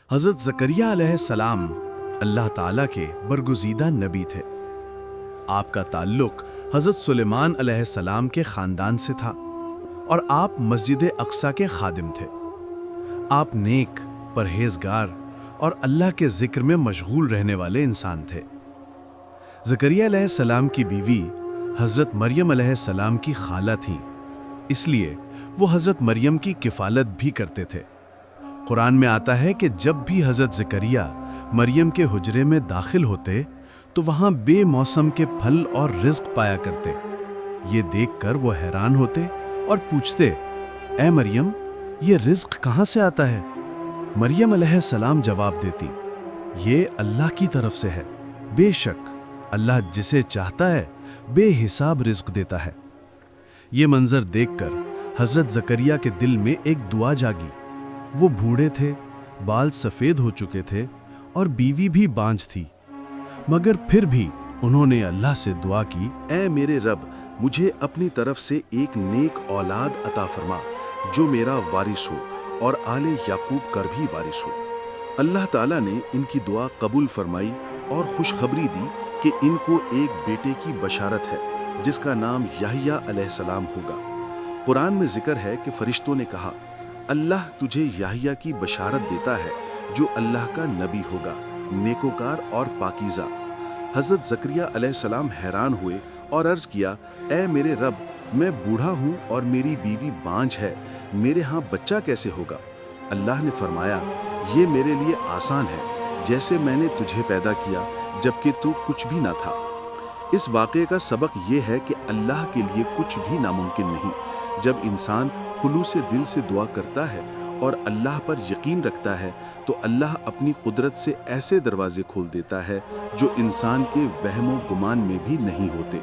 हज़रत ज़करिया अलैहिस्सलाम अल्लाह ताला के बरगुज़ीदा नबी थे। आपका ताल्लुक़ हज़रत सुलेमान अलैहिस्सलाम के ख़ानदान से था और आप मस्जिद अक़सा के खादिम थे। आप नेक, परहेज़गार और अल्लाह के ज़िक्र में मशगूल रहने वाले इंसान थे। ज़करिया अलैहिस्सलाम की बीवी हज़रत मरियम अलैहिस्सलाम की खाला थीं, इसलिए वो हज़रत मरियम की किफ़ालत भी करते थे। कुरान में आता है कि जब भी हज़रत ज़करिया मरियम के हुजरे में दाखिल होते तो वहाँ बेमौसम के फल और रिज़्क़ पाया करते। ये देखकर वो हैरान होते और पूछते, ए मरियम, ये रिज़्क़ कहाँ से आता है? मरियम अलैहिस्सलाम जवाब देती, ये अल्लाह की तरफ से है। बेशक अल्लाह जिसे चाहता है बेहिसाब रिज़्क़ देता है। ये मंजर देखकर हज़रत ज़करिया के दिल में एक दुआ जागी। वो बूढ़े थे, बाल सफ़ेद हो चुके थे और बीवी भी बांझ थी, मगर फिर भी उन्होंने अल्लाह से दुआ की, ऐ मेरे रब, मुझे अपनी तरफ से एक नेक औलाद अता फरमा जो मेरा वारिस हो और आले याकूब कर भी वारिस हो। अल्लाह ताला ने इनकी दुआ कबूल फरमाई और खुशखबरी दी कि इनको एक बेटे की बशारत है जिसका नाम याहिया अलैहिस्सलाम होगा। कुरान में जिक्र है कि फरिश्तों ने कहा, अल्लाह तुझे याहिया की बशारत देता है जो अल्लाह का नबी होगा, नेकोकार और पाकीज़ा। हज़रत ज़करिया अलैहिस्सलाम हैरान हुए और अर्ज़ किया, ऐ मेरे रब, मैं बूढ़ा हूँ और मेरी बीवी बांझ है, मेरे यहाँ बच्चा कैसे होगा? अल्लाह ने फरमाया, ये मेरे लिए आसान है, जैसे मैंने तुझे पैदा किया जबकि तू कुछ भी ना था। इस वाक़े का सबक ये है कि अल्लाह के लिए कुछ भी नामुमकिन नहीं। जब इंसान खुलूसे दिल से दुआ करता है और अल्लाह पर यकीन रखता है तो अल्लाह अपनी कुदरत से ऐसे दरवाजे खोल देता है जो इंसान के वहमो गुमान में भी नहीं होते।